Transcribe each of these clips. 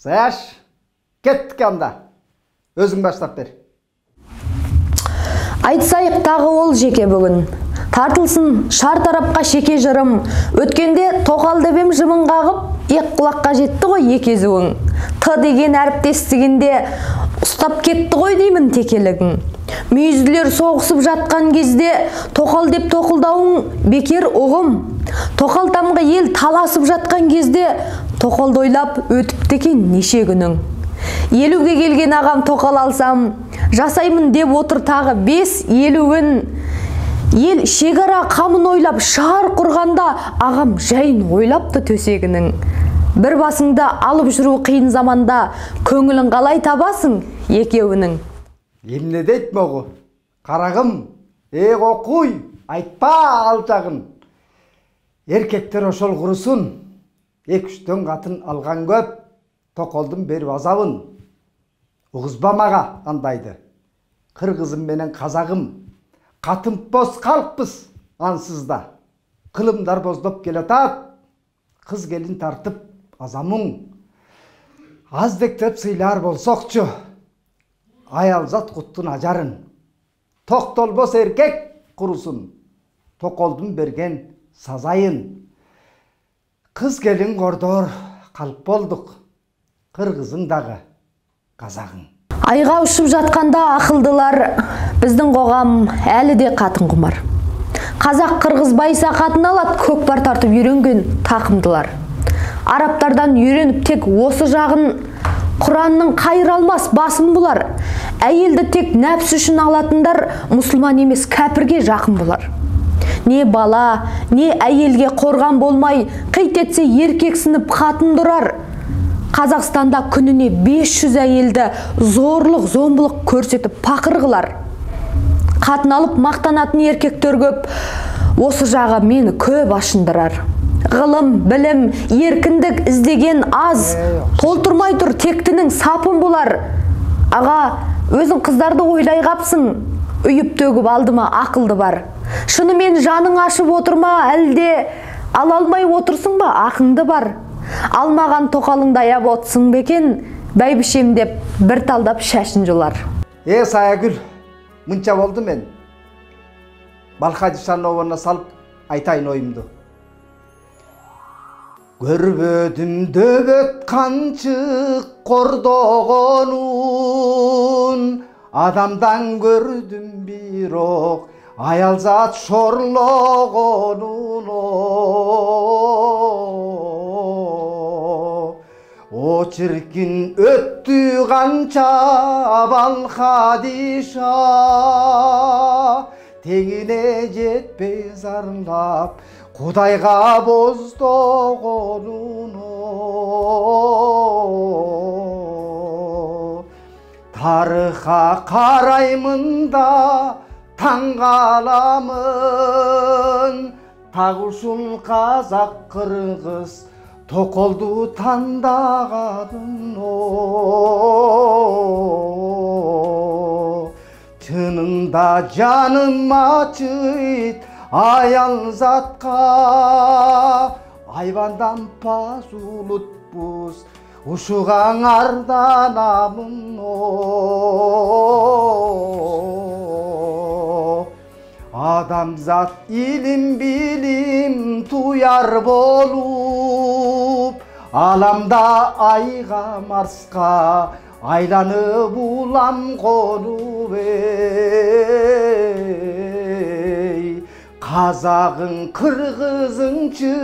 Саяш, кеттік анда. Өзің баштап бер. Айтсайық тағы ол жеке бүгін. Тартылсын шар тарапқа шеке жырым. Өткенде тоқал дебем жымын қағып, ек құлаққа жетті ғой екезуің. Т деген әріпті естігенде ұстап кетті ғой деймін текелігің. Мүйізділер соғысып жатқан кезде тоқал деп тоқылдауың бекер ұғым. Тоқал тамғы ел таласып жатқан кезде тоқалды ойлап өтіпті екен неше күнің. Елуге келген ағам тоқал алсам, жасаймын деп отыр тағы 5-50 күн. Ел шекара қамын ойлап шар құрғанда ағам жайын ойлапты төсегінің. Бір басыңда алып жүру қиын заманда көңілін қалай табасың екеуінің. Емне дейт моғу? Қарағым, қоқуй, айтпа алжағын. Еркектер ошол құрысын, 2-3 қатын алған көп, тоқалдың беріп азабын. Ұғызба маға андайды. Қырғызым менен қазағым, қатын бос қалыппыз ансызда. Қылымдар боздап келатат, қыз келін тартып азамың. Аздектеп сыйлар болсоқчу, аялзат құттын ажарын. Тоқтолбос еркек құрысын, тоқалдың берген сазайын. Қыз келін қордор қалып болдық, қырғызыңдағы қазағың. Айға ұшып жатқанда ақылдылар, біздің қоғам әлі де қатын құмар. Қазақ қырғыз байса қатын алат, көкпар тартып үйренген тақымдылар. Арабтардан үйреніп тек осы жағын, Құранның қайралмас басын бұлар. Әйелді тек нәпсі үшін алатындар, мұсылман емес кәпірге жақын бұлар. Не бала, не әйелге қорған болмай, қит етсе еркек сынып қатын дұрар. Қазақстанда күніне 500 әйелді зорлық, зомбылық көрсетіп пақыр қылар. Қатын алып мақтанатын еркектер көп, осы жағы мені көп ашындырар. Ғылым, білім, еркіндік іздеген аз, толтырмай тұр тектінің сапын болар. Аға, өзің қыздарды ойлай қапсың, үйіп төгіп алдыма ақылды бар. Шынымен жаның ашып отырма, әлде ала алмай отырсың ба, ақыңды бар. Алмаған тоқалыңды аяп отсың бекен, бәйбішем деп бір талдап шашын жұлар. Саягүл, мұнша болды мен. Балқадишан овына салып айтайын ойымды. Көрбөдім дөбөт қанчық қордоғонун, адамдан көрдім бирок аялзат шорлоғонун. О чиркин өттү қанча Балқадиша, теңіне жетпей зарлап Құдайға боздоғонун. Тарыха қараймын да таңғаламын, тағушыл қазақ қырғыз тоқалды таңдағадың. Шынында жаным ачыйт аялзатқа, айбандан пас улутпуз ушугаң арданамын. Адамзат илим билим туяр болуп, аламда айга Марска айланып улам конуп. Қазағың қырғызыңчы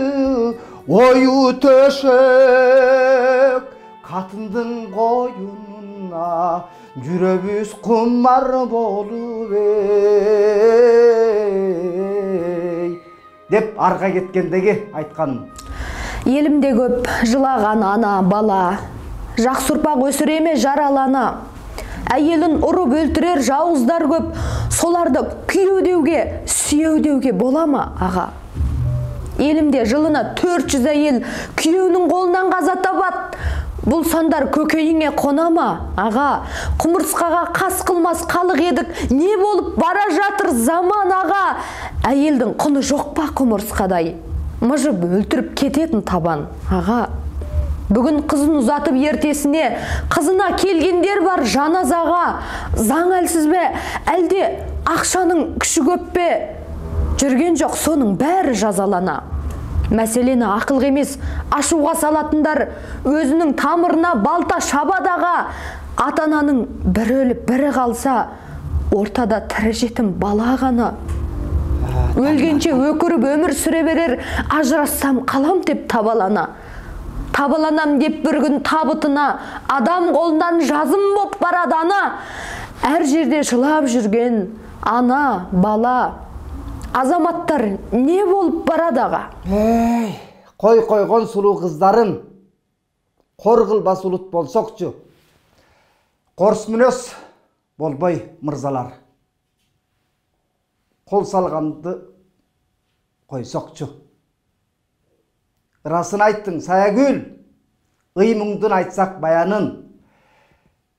ойу төшөк, қатындың қойынына жүрөбүз құмар болуп. Деп арға кеткендегі айтқаным. Елімде көп жылаған ана бала, жақсы ұрпақ өсіреме жаралана. Әйелін ұрып өлтірер жауыздар көп, соларды күйеудеуге, сүйеудеуге бола ма, аға? Елімде жылына 400 әйел күйеуінің қолынан қаза табат. Бұл сандар көкейіңе қона ма, аға? Құмырсқаға қас қылмас қалық едік, не болып бара жатыр заман, аға? Әйелдің құны жоқ па құмырсқадай? Мыжып өлтіріп кететін табан, аға? Бүгін қызын ұзатып ертесіне қызына келгендер бар жаназаға. Заң әлсіз бе, әлде ақшаның күші көп пе? Жүрген жоқ, соның бәрі жазалана. Мәселені ақылға емес, ашуға салатындар өзінің тамырына балта шабадаға. Ата-ананың бірі өліп, бірі қалса, ортада тірі жетім бала ғана. Өлгенше өкіріп өмір сүре берер, ажырассам қалам деп табалана. Табаланам деп бір күн табытына, адам қолынан жазым боп барады ана. Әр жерде жылап жүрген ана, бала, азаматтар не болып барады аға? Қой қойған сұлу қыздарын қор қылбас ұлт болсоқчу. Қорс мүнес болбай мырзалар. Қол салғанды қойсоқчу. Расын айттың, Саягүл, ұйымыңдың айтсақ баянын.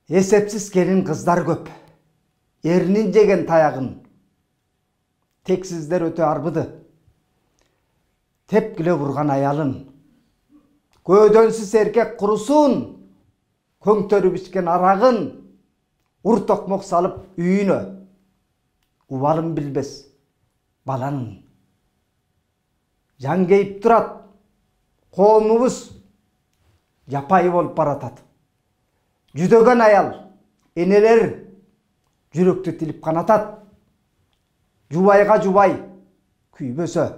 Есепсіз келін қыздар көп. Ерінін жеген таяғын. Тексіздер өте арбыды. Тепкіле бұрған аялын. Көдөнсіз еркек құрусын. Көңтөрі бішкен арағын. Ұр тоқмоқ салып үйіні. Увалын білбес баланын. Жан кейіп тұрат. Қоңымыз жапайы болып баратады. Жүдеген аял, енелер жүректі тіліп қанатады. Жубайға жубай күйбөсі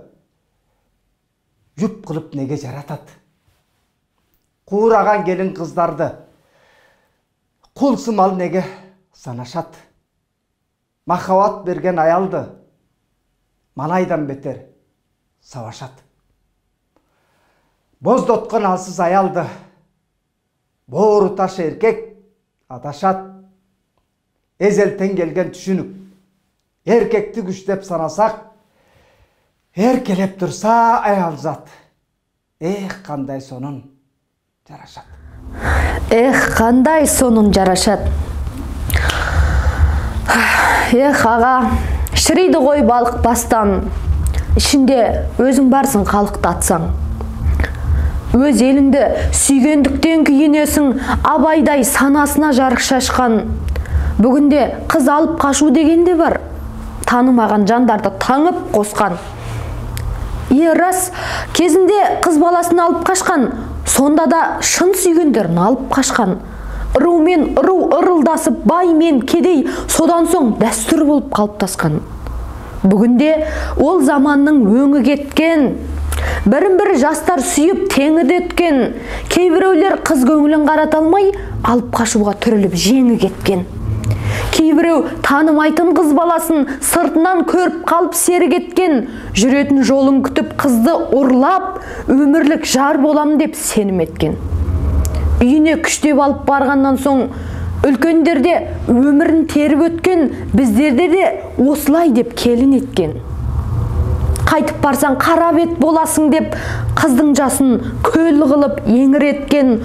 жүп қылып неге жаратады. Қуыраған келін қыздарды құлсымал неге санашады. Махават берген аялды малайдан бетер савашады. Боздотқан алсыз аялды боору таш еркек адашат. Эзелтен келген түшінік еркекті күштеп санасақ, еркелеп тұрса аял зат. Қандай сонын жарашат. Қандай сонын жарашат. Аға, шірейді ғой балық бастан. Ішінде өзің барсың халықты атсаң. Өз еліңді сүйгендіктен күйінесің, абайдай санасына жарық шашқан. Бүгінде қыз алып қашу дегенде бар. Танымаған жандарды таңып қосқан. Рас, кезінде қыз баласын алып қашқан, сонда да шын сүйгендерін алып қашқан. Ру мен ру ырылдасып, бай мен кедей, содан соң дәстүр болып қалыптасқан. Бүгінде ол заманның өңі кеткен. Бірін-бірі жастар сүйіп теңіде өткен. Кейбіреулер қыз көңілін қарата алмай, алып қашуға түріліп жеңі кеткен. Кейбіреу танымайтын қыз баласын сыртынан көріп қалып сері кеткен. Жүретін жолын күтіп қызды ұрлап, өмірлік жар болам деп сенім еткен. Үйіне күштеп алып барғаннан соң, үлкендерде өмірін теріп өткен, біздерде де осылай деп келін еткен. Қайтып барсаң қара бет боласың деп қыздың жасын көл қылып еңіреткен.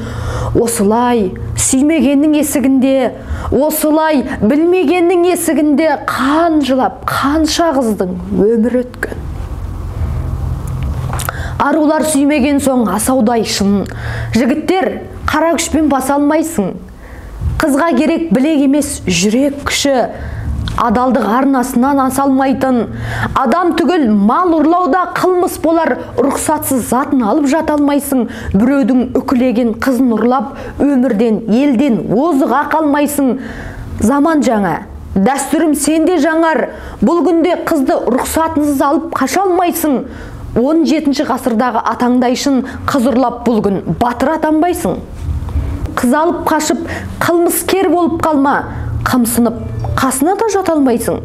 Осылай сүймегеннің есігінде, осылай білмегеннің есігінде қан жылап, қанша қыздың өмір өткен. Арулар сүймеген соң асаудай шын. Жігіттер қара күшпен баса алмайсың. Қызға керек білек емес жүрек күші. Адалдық арнасынан аса алмайтын. Адам түгіл мал ұрлауда қылмыс болар, рұқсатсыз затын алып жата алмайсың. Біреудің үкілеген қызын ұрлап, өмірден, елден озыға қалмайсың. Заман жаңа, дәстүрім сенде жаңар. Бұл күнде қызды рұқсатынсыз алып қаша алмайсың. 17 ғасырдағы атаңдайшын қыз ұрлап бұл күн батыр атанбайсың. Қыз алып қашып, қылмыскер болып қалма. Қымсынып, қасына да жата алмайсың.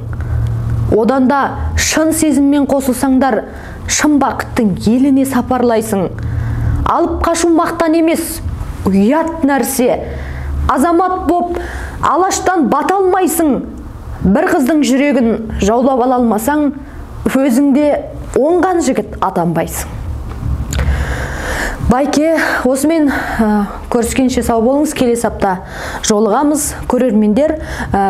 Одан да шын сезіммен қосылсаңдар, шын бақыттың еліне сапарлайсың. Алып қашу мақтан емес, ұят нәрсе. Азамат боп, алаштан бата алмайсың. Бір қыздың жүрегін жаулап ала алмасаң, өзіңде оңған жігіт атанбайсың. Байке, осымен көріскенше сау болыңыз, келесі апта жолығамыз. Көрермендер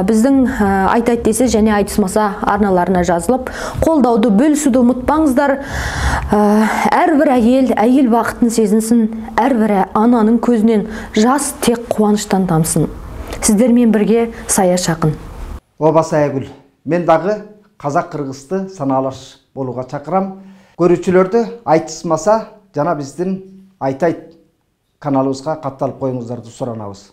біздің айтайт десе және айтысмаса арналарына жазылып, қолдауды бөлісуді ұмытпаңыздар. Әрбір әйел бақытын сезінсін, әрбір ананың көзінен жас тек қуаныштан тамсын. Сіздермен бірге Сая Шақын. Оба Саягүл, мен дағы қазақ-қырғызды саналаш болуға чақырам. Көрүүчүлөрдү айтысмаса жана биздин айтайт каналыбызга катталып коюңуздарды суранабыз.